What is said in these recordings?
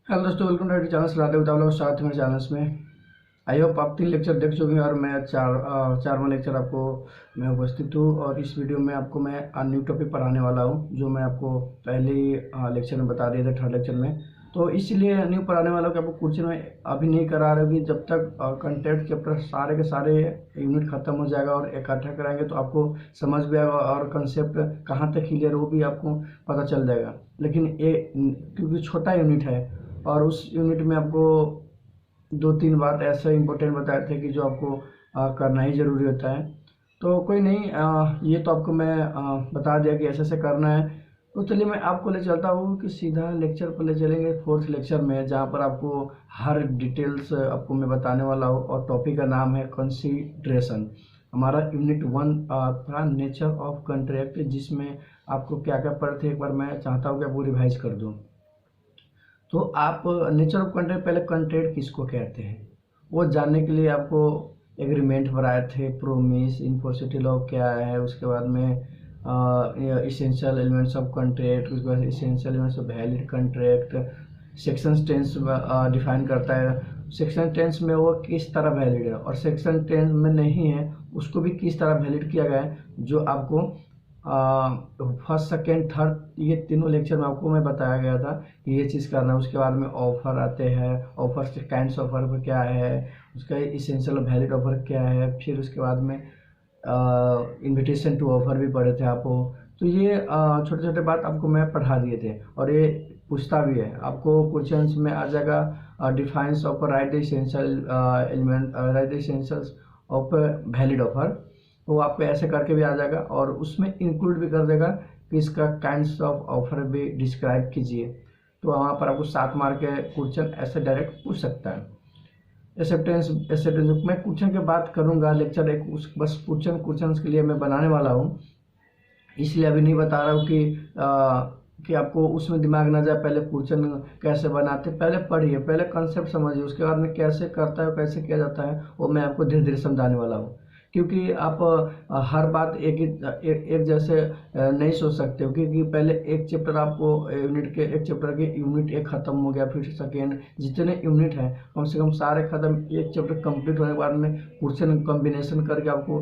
Hello दोस्तों, welcome to channel Radhe उतावला साथ में चैनल्स में। आई होप आप 3 लेक्चर देख चुके हैं और मैं चारवां लेक्चर आपको मैं उपस्थित हूँ। और इस वीडियो में आपको मैं न्यू टॉपिक पढ़ाने वाला हूँ जो मैं आपको पहले ही लेक्चर में बता दिया था, थर्ड लेक्चर में। तो इसलिए न्यू पढ़ाने वाला हूँ कि आपको क्वेश्चन में अभी नहीं करा रहे कि जब तक कंटेंट चैप्टर सारे के सारे यूनिट खत्म हो जाएगा और इकट्ठा कराएंगे तो आपको समझ भी आएगा और कंसेप्ट कहाँ तक क्लियर वो भी आपको पता चल जाएगा। लेकिन ये क्योंकि छोटा यूनिट है और उस यूनिट में आपको 2-3 बात ऐसे इंपॉर्टेंट बताए थे कि जो आपको करना ही ज़रूरी होता है। तो कोई नहीं, ये तो आपको मैं बता दिया कि ऐसे ऐसे करना है। तो चलिए मैं आपको ले चलता हूँ कि सीधा लेक्चर पर ले चलेंगे, फोर्थ लेक्चर में, जहाँ पर आपको हर डिटेल्स आपको मैं बताने वाला हूँ। और टॉपिक का नाम है कंसीडरेशन। हमारा यूनिट 1 था नेचर ऑफ कॉन्ट्रैक्ट, जिसमें आपको क्या क्या पढ़े थे एक बार मैं चाहता हूँ कि आपको रिवाइज कर दूँ। तो आप नेचर ऑफ कॉन्ट्रैक्ट, पहले कॉन्ट्रैक्ट किसको कहते हैं वो जानने के लिए आपको एग्रीमेंट बनाए थे, प्रोमिस, इम्पोसिटी लॉ क्या है, उसके बाद में इसेंशियल एलिमेंट्स ऑफ कॉन्ट्रैक्ट, उसके बाद essential elements of valid contract. Section tens define करता है सेक्शन टेंस में वो किस तरह वैलिड है, और सेक्शन टेंस में नहीं है उसको भी किस तरह वैलिड किया गया है, जो आपको फर्स्ट सेकेंड थर्ड ये तीनों लेक्चर में आपको मैं बताया गया था कि ये चीज़ करना है। उसके बाद में ऑफर आते हैं, ऑफर से काइंड्स ऑफर क्या है, उसका इसेंशियल वैलिड ऑफर क्या है, फिर उसके बाद में इनविटेशन टू ऑफर भी पढ़े थे आपको। तो ये छोटे छोटे बात आपको मैं पढ़ा दिए थे और ये पूछता भी है आपको क्वेश्चंस में आ जाएगा। Defines offer, right the essential element, right the essentials of valid offer, वो आपको ऐसे करके भी आ जाएगा और उसमें इंक्लूड भी कर देगा कि इसका काइंड्स ऑफ ऑफर भी डिस्क्राइब कीजिए। तो वहाँ पर आपको 7 मार्क के क्वेश्चन ऐसे डायरेक्ट पूछ सकता है। एक्सेप्टेंस मैं क्वेश्चन की बात करूँगा लेक्चर एक, उस बस क्वेश्चन के लिए मैं बनाने वाला हूँ, इसलिए अभी नहीं बता रहा हूँ कि आपको उसमें दिमाग ना जाए। पहले क्वेश्चन कैसे बनाते पहले पढ़िए, पहले कॉन्सेप्ट समझिए, उसके बाद में कैसे करता है कैसे किया जाता है वो मैं आपको धीरे धीरे समझाने वाला हूँ। क्योंकि आप हर बात एक जैसे नहीं सोच सकते हो, क्योंकि पहले एक चैप्टर आपको एक चैप्टर के यूनिट 1 खत्म हो गया, फिर सेकेंड, जितने यूनिट हैं कम से कम सारे खत्म, एक चैप्टर कंप्लीट होने के बाद में क्वेश्चन कॉम्बिनेशन करके आपको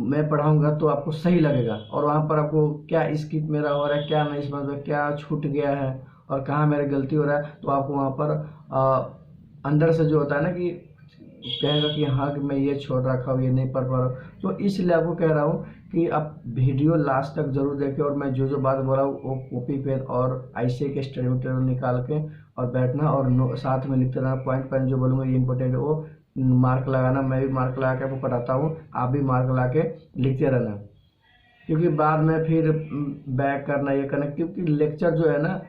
मैं पढ़ाऊंगा तो आपको सही लगेगा। और वहाँ पर आपको क्या स्किप मेरा हो रहा है, क्या नहीं समझ में, क्या छूट गया है और कहाँ मेरी गलती हो रहा है, तो आपको वहाँ पर अंदर से जो होता है ना कि कहेगा कि हाँ कि मैं ये छोड़ रखा हूँ, ये नहीं पढ़ पा रहा हूँ। तो इसलिए आपको कह रहा हूँ कि आप वीडियो लास्ट तक जरूर देखें और मैं जो जो बात बोला हूँ वो कॉपी पेन और ऐसे के स्टडी मटेरियल निकाल के और बैठना और साथ में लिखते रहना, पॉइंट पॉइंट जो बोलूँगा ये इंपॉर्टेंट है वो मार्क लगाना। मैं भी मार्क लगा के आपको पढ़ाता हूँ, आप भी मार्क लगा के लिखते रहना, क्योंकि बाद में फिर बैक करना ये करना, क्योंकि लेक्चर जो है ना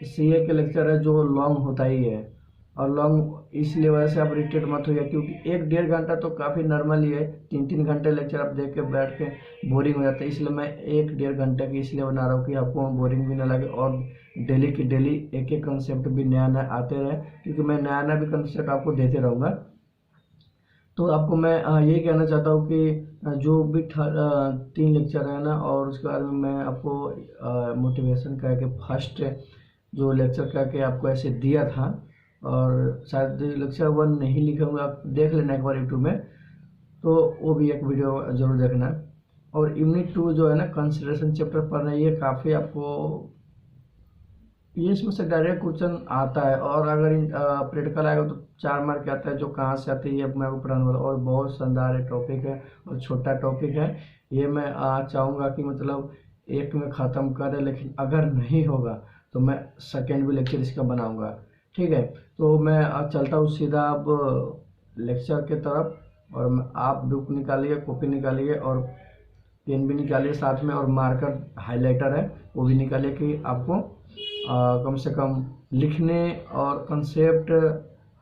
सीए के लेक्चर है जो लॉन्ग होता ही है। और लॉन्ग इसलिए वजह से आप इरिटेट मत होइए, क्योंकि 1-1.5 घंटा तो काफ़ी नॉर्मल ही है, 3-3 घंटे लेक्चर आप देख के बैठ के बोरिंग हो जाता है। इसलिए मैं 1-1.5 घंटे की इसलिए बना रहा हूँ कि आपको बोरिंग भी ना लगे और डेली की डेली एक एक कंसेप्ट भी नया नया आते रहे, क्योंकि मैं नया नया भी कंसेप्ट आपको देते रहूँगा। तो आपको मैं यही कहना चाहता हूँ कि जो भी 3 लेक्चर है ना, और उसके बाद में मैं आपको मोटिवेशन करके फर्स्ट जो लेक्चर करके आपको ऐसे दिया था, और शायद लेक्चर 1 नहीं लिखूँगा, आप देख लेना एक बार यूट्यूब में, तो वो भी एक वीडियो ज़रूर देखना। और यूनिट 2 जो है ना कंसिडरेशन चैप्टर पढ़ना, ये काफ़ी आपको ये इसमें से डायरेक्ट क्वेश्चन आता है, और अगर प्रैक्टिकल आएगा तो 4 मार्क आता है, जो कहाँ से आते हैं ये मैं आपको पढ़ाने वाला हूँ। और बहुत शानदार टॉपिक है और छोटा टॉपिक है, ये मैं चाहूँगा कि मतलब एक में ख़त्म करें, लेकिन अगर नहीं होगा तो मैं सेकेंड भी लेक्चर इसका बनाऊँगा। ठीक है, तो मैं चलता हूँ सीधा अब लेक्चर के तरफ, और आप बुक निकालिए, कॉपी निकालिए और पेन भी निकालिए साथ में, और मार्कर हाइलाइटर है वो भी निकालिए कि आपको कम से कम लिखने और कंसेप्ट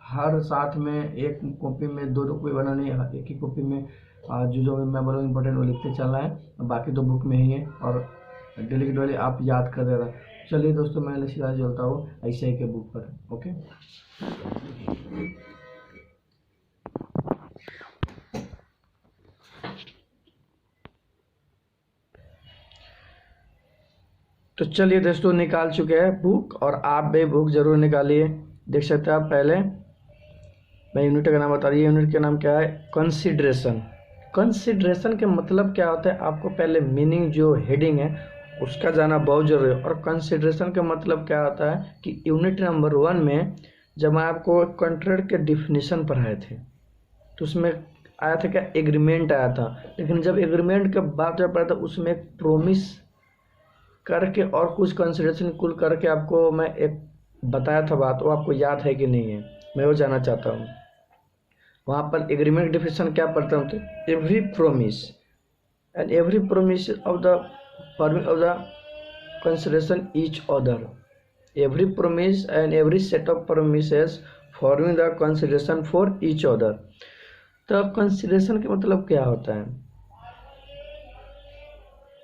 हर साथ में एक कॉपी में 2-2 कॉपी बनानी है, एक ही कॉपी में जो जो मैं बोलूँ इंपॉर्टेंट वो लिखते चलना है, बाकी तो बुक में ही है और डेली की डेली आप याद कर दे रहा है। चलिए दोस्तों, मैं सीधा चलता हूँ ऐसे ही के बुक पर। ओके, तो चलिए दोस्तों, निकाल चुके हैं बुक, और आप भी बुक जरूर निकालिए। देख सकते हैं आप। पहले मैं यूनिट का नाम बता रही हूँ। यूनिट का नाम क्या है? कंसिडरेशन। कंसिडरेशन के मतलब क्या होता है, आपको पहले मीनिंग जो हेडिंग है उसका जाना बहुत जरूरी है। और कंसिडरेशन का मतलब क्या होता है कि यूनिट नंबर 1 में जब मैं आपको कॉन्ट्रैक्ट के डिफिनीशन पढ़ाए थे तो उसमें आया था क्या? एग्रीमेंट आया था। लेकिन जब एग्रीमेंट के बाद जब पढ़ा था उसमें एक प्रोमिस करके और कुछ कंसिडरेशन कुल करके आपको मैं एक बताया था बात, वो आपको याद है कि नहीं है, मैं वो जानना चाहता हूँ। वहाँ पर एग्रीमेंट डिफिनेशन क्या पढ़ता हूँ? तो every promise and every promise of the forming of the consideration each other. Every promise and every set of promises forming the consideration for each other. तो कंसिडरेशन के मतलब क्या होता है?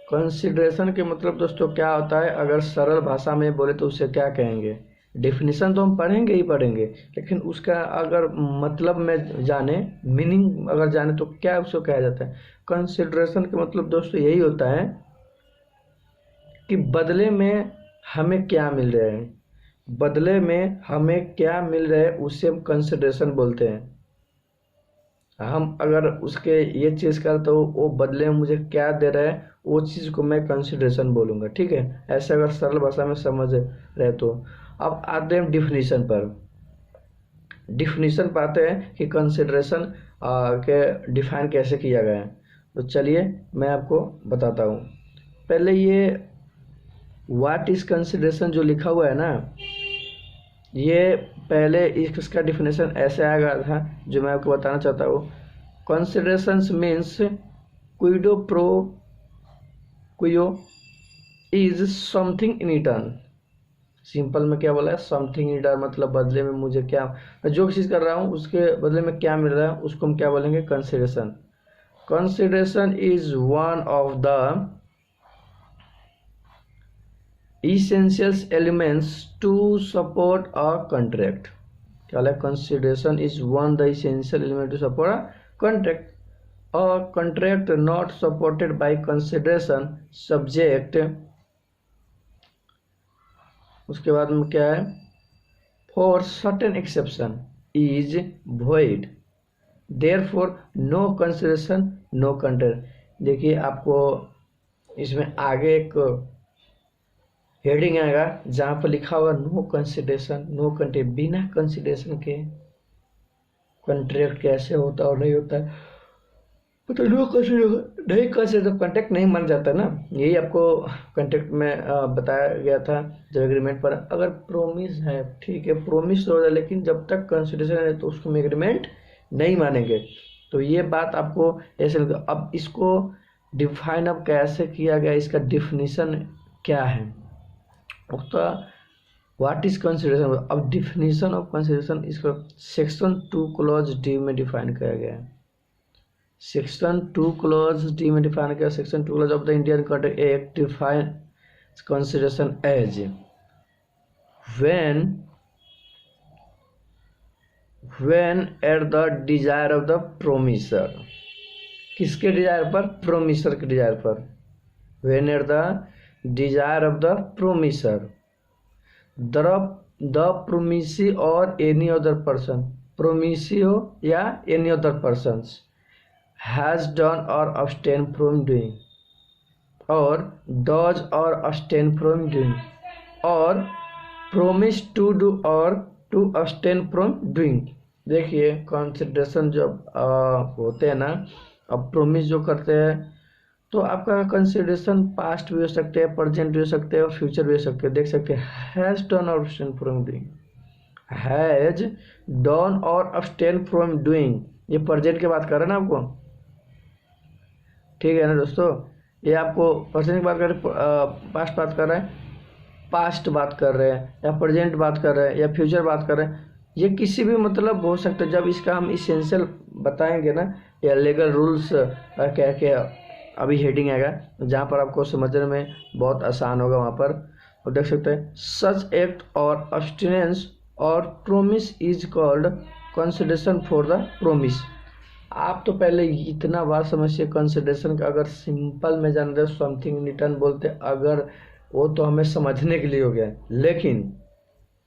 कंसिडरेशन के मतलब दोस्तों क्या होता है, अगर सरल भाषा में बोले तो उसे क्या कहेंगे? डिफिनीशन तो हम पढ़ेंगे ही पढ़ेंगे, लेकिन उसका अगर मतलब में जाने, मीनिंग अगर जाने तो क्या उसको कहा जाता है? कंसिडरेशन का मतलब दोस्तों यही होता है कि बदले में हमें क्या मिल रहा है, बदले में हमें क्या मिल रहा है उसे हम कंसिडरेशन बोलते हैं। हम अगर उसके ये चीज़ कर तो वो बदले में मुझे क्या दे रहा है वो चीज़ को मैं कंसिडरेशन बोलूँगा। ठीक है, ऐसे अगर सरल भाषा में समझ रहे तो। अब आते हैं डिफिनीशन पर। डिफिनीशन पाते हैं कि कंसिडरेशन के डिफाइन कैसे किया गया है। तो चलिए मैं आपको बताता हूँ। पहले ये व्हाट इज कंसिडरेशन जो लिखा हुआ है ना, ये पहले इसका डिफिनेशन ऐसे आएगा था जो मैं आपको बताना चाहता हूँ। Considerations means quid pro quo is something in return. Simple में क्या बोला है? समथिंग इन रिटर्न, मतलब बदले में मुझे क्या, मैं जो चीज़ कर रहा हूँ उसके बदले में क्या मिल रहा है उसको हम क्या बोलेंगे? Consideration. Consideration is one of the essential elements to support a contract। क्या है? consideration is one the essential element to support a contract। A contract not supported by consideration subject, उसके बाद में क्या है? for certain exception is void, therefore no consideration no contract। देखिए आपको इसमें आगे एक हेडिंग आएगा जहाँ पर लिखा हुआ नो कंसिडरेशन नो कंट्रैक्ट। बिना कंसिडरेशन के कॉन्ट्रैक्ट कैसे होता और नहीं होता है, तो नो कंसिडरेशन नहीं कंसिडरेशन कॉन्ट्रैक्ट नहीं मान जाता ना। यही आपको कॉन्ट्रैक्ट में बताया गया था जब एग्रीमेंट पर। अगर प्रोमिस है ठीक है, प्रोमिस तो हो जाए, लेकिन जब तक कंसिडरेशन है तो उसको हम एग्रीमेंट नहीं मानेंगे। तो ये बात आपको ऐसे लगा। अब इसको डिफाइन अब कैसे किया गया, इसका डिफिनीशन क्या है उसका? What is consideration. अब डिफिनीशन ऑफ कंसिडरेशन इसको सेक्शन 2 क्लॉज डी में डिफाइन किया गया है। सेक्शन 2 क्लॉज डी में डिफाइन किया। Section 2 clause of the Indian Contract Act define consideration as when at the desire of the promisor. किसके desire पर? प्रोमिसर के डिजायर पर। When at the desire of the promisor the promisee और any other person, promisee हो या any other person has done और abstain from doing, और does और अब्सटेन फ्रॉम डूइंग, और प्रोमिस टू डू और टू अब्सटेन फ्रॉम डूइंग। देखिए consideration जब होते हैं ना, अब प्रोमिस जो करते हैं तो आपका कंसिडरेशन पास्ट भी हो सकते हैं, प्रेजेंट भी हो सकते हैं और फ्यूचर भी हो सकते हैं। देख सकते हैं हैज डन और abstain from doing, has done और अब्सटेन फ्रॉम डूइंग, ये प्रेजेंट की बात कर रहे हैं ना आपको। ठीक है ना दोस्तों, ये आपको प्रेजेंट की बात कर रहे हैं, पास्ट बात कर रहे हैं, पास्ट बात कर रहे हैं, या प्रेजेंट बात कर रहे हैं, या फ्यूचर बात कर रहे हैं। ये किसी भी मतलब हो सकता है। जब इसका हम इसेंशियल बताएंगे ना, या लीगल रूल्स कह के अभी हेडिंग आएगा जहाँ पर आपको समझने में बहुत आसान होगा। वहाँ पर और देख सकते हैं सच एक्ट और अब्सटिनेंस और promise is called consideration for the promise. आप तो पहले इतना बात समझिए कंसिडरेशन का। अगर सिंपल में जान रहे समथिंग रिटर्न बोलते, अगर वो तो हमें समझने के लिए हो गया, लेकिन